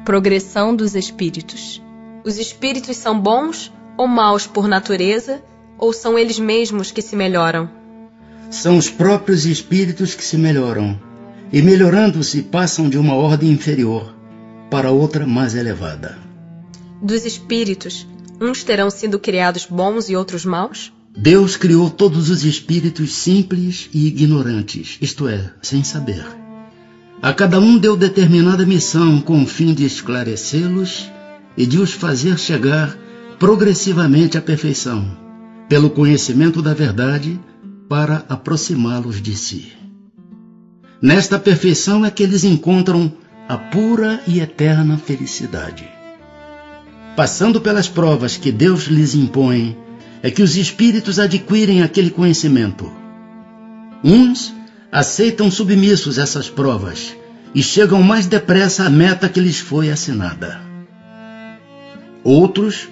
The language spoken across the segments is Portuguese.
Progressão dos espíritos. Os espíritos são bons ou maus por natureza, ou são eles mesmos que se melhoram? São os próprios espíritos que se melhoram, e melhorando-se passam de uma ordem inferior para outra mais elevada. Dos espíritos, uns terão sido criados bons e outros maus? Deus criou todos os espíritos simples e ignorantes, isto é, sem saber. A cada um deu determinada missão com o fim de esclarecê-los e de os fazer chegar progressivamente à perfeição, pelo conhecimento da verdade, para aproximá-los de si. Nesta perfeição é que eles encontram a pura e eterna felicidade. Passando pelas provas que Deus lhes impõe, é que os espíritos adquirem aquele conhecimento. Uns aceitam submissos essas provas e chegam mais depressa à meta que lhes foi assinada. Outros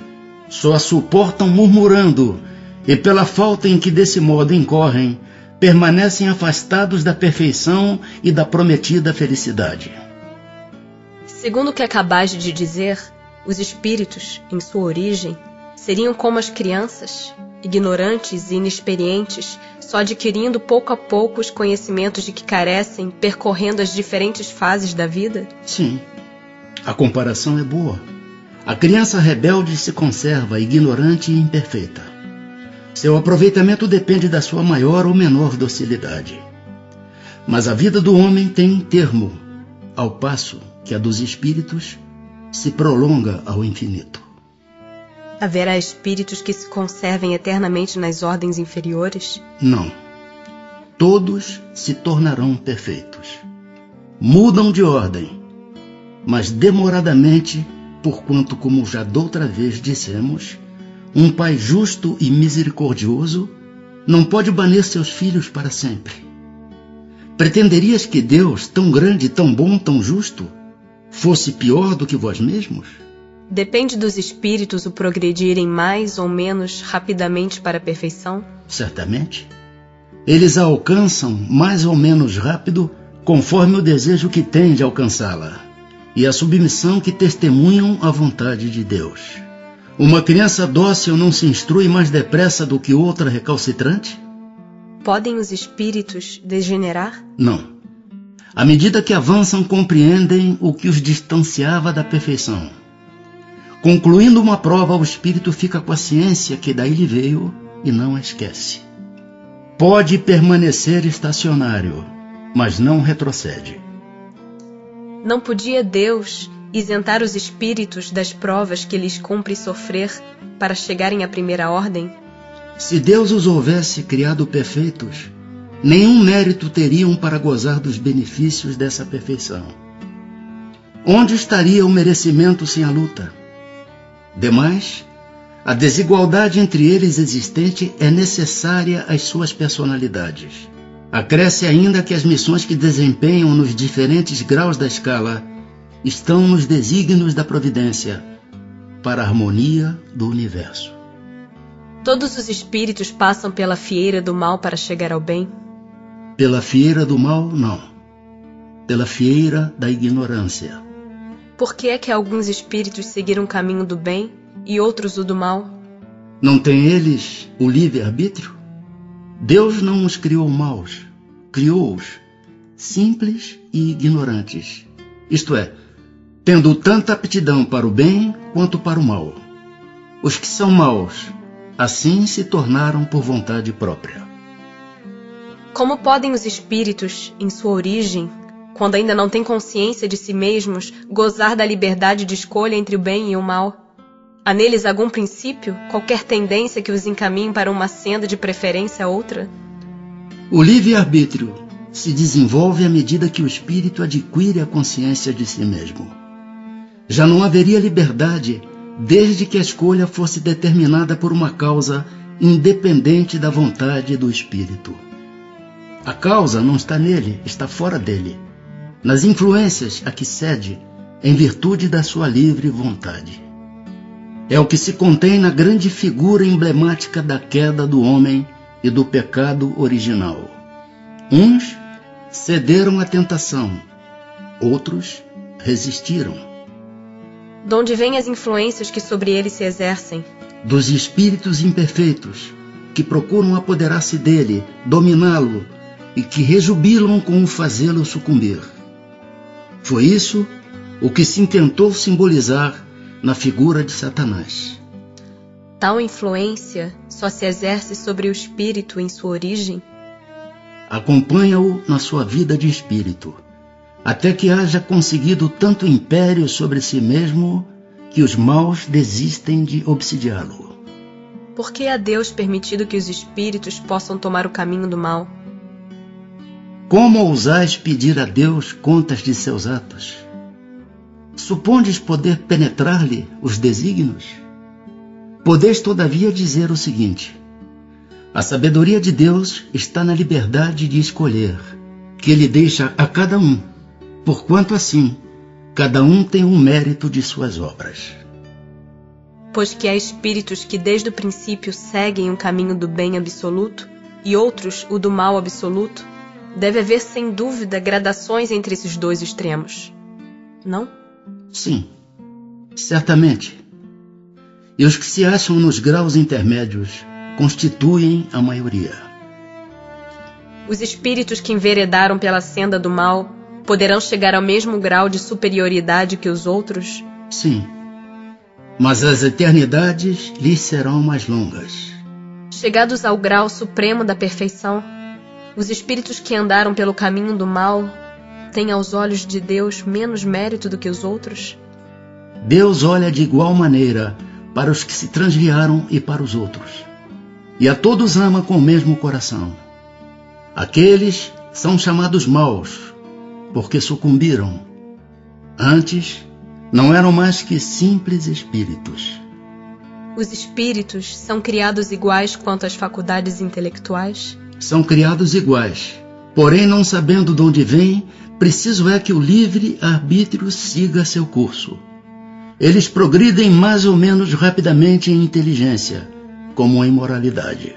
só a suportam murmurando e, pela falta em que desse modo incorrem, permanecem afastados da perfeição e da prometida felicidade. Segundo o que acabaste de dizer, os espíritos, em sua origem, seriam como as crianças, ignorantes e inexperientes, só adquirindo pouco a pouco os conhecimentos de que carecem, percorrendo as diferentes fases da vida? Sim, a comparação é boa. A criança rebelde se conserva ignorante e imperfeita. Seu aproveitamento depende da sua maior ou menor docilidade. Mas a vida do homem tem um termo, ao passo que a dos espíritos se prolonga ao infinito. Haverá espíritos que se conservem eternamente nas ordens inferiores? Não. Todos se tornarão perfeitos. Mudam de ordem, mas demoradamente, porquanto, como já doutra vez dissemos, um pai justo e misericordioso não pode banir seus filhos para sempre. Pretenderias que Deus, tão grande, tão bom, tão justo, fosse pior do que vós mesmos? Depende dos espíritos o progredirem mais ou menos rapidamente para a perfeição? Certamente. Eles a alcançam mais ou menos rápido conforme o desejo que têm de alcançá-la e a submissão que testemunham à vontade de Deus. Uma criança dócil não se instrui mais depressa do que outra recalcitrante? Podem os espíritos degenerar? Não. À medida que avançam, compreendem o que os distanciava da perfeição. Concluindo uma prova, o espírito fica com a ciência que daí lhe veio e não a esquece. Pode permanecer estacionário, mas não retrocede. Não podia Deus isentar os espíritos das provas que lhes cumpre sofrer para chegarem à primeira ordem? Se Deus os houvesse criado perfeitos, nenhum mérito teriam para gozar dos benefícios dessa perfeição. Onde estaria o merecimento sem a luta? Demais, a desigualdade entre eles existente é necessária às suas personalidades. Acresce ainda que as missões que desempenham nos diferentes graus da escala estão nos desígnios da providência para a harmonia do universo. Todos os espíritos passam pela fieira do mal para chegar ao bem? Pela fieira do mal, não. Pela fieira da ignorância. Por que é que alguns espíritos seguiram o caminho do bem e outros o do mal? Não têm eles o livre-arbítrio? Deus não os criou maus, criou-os simples e ignorantes. Isto é, tendo tanta aptidão para o bem quanto para o mal. Os que são maus, assim se tornaram por vontade própria. Como podem os espíritos, em sua origem, quando ainda não têm consciência de si mesmos, gozar da liberdade de escolha entre o bem e o mal? Há neles algum princípio, qualquer tendência que os encaminhe para uma senda de preferência a outra? O livre-arbítrio se desenvolve à medida que o espírito adquire a consciência de si mesmo. Já não haveria liberdade desde que a escolha fosse determinada por uma causa independente da vontade do espírito. A causa não está nele, está fora dele, nas influências a que cede em virtude da sua livre vontade. É o que se contém na grande figura emblemática da queda do homem e do pecado original. Uns cederam à tentação, outros resistiram. De onde vêm as influências que sobre ele se exercem? Dos espíritos imperfeitos, que procuram apoderar-se dele, dominá-lo, e que rejubilam com o fazê-lo sucumbir. Foi isso o que se intentou simbolizar na figura de Satanás. Tal influência só se exerce sobre o espírito em sua origem? Acompanha-o na sua vida de espírito, até que haja conseguido tanto império sobre si mesmo que os maus desistem de obsidiá-lo. Por que a Deus permitido que os espíritos possam tomar o caminho do mal? Como ousais pedir a Deus contas de seus atos? Supondes poder penetrar-lhe os desígnios? Podeis, todavia, dizer o seguinte: a sabedoria de Deus está na liberdade de escolher, que Ele deixa a cada um, porquanto assim, cada um tem um mérito de suas obras. Pois que há espíritos que desde o princípio seguem o caminho do bem absoluto e outros o do mal absoluto, deve haver sem dúvida gradações entre esses dois extremos, não? Sim, certamente. E os que se acham nos graus intermédios constituem a maioria. Os espíritos que enveredaram pela senda do mal poderão chegar ao mesmo grau de superioridade que os outros? Sim, mas as eternidades lhes serão mais longas. Chegados ao grau supremo da perfeição, os espíritos que andaram pelo caminho do mal têm aos olhos de Deus menos mérito do que os outros? Deus olha de igual maneira para os que se transviaram e para os outros, e a todos ama com o mesmo coração. Aqueles são chamados maus, porque sucumbiram. Antes, não eram mais que simples espíritos. Os espíritos são criados iguais quanto às faculdades intelectuais? São criados iguais, porém, não sabendo de onde vêm, preciso é que o livre-arbítrio siga seu curso. Eles progridem mais ou menos rapidamente em inteligência, como em moralidade.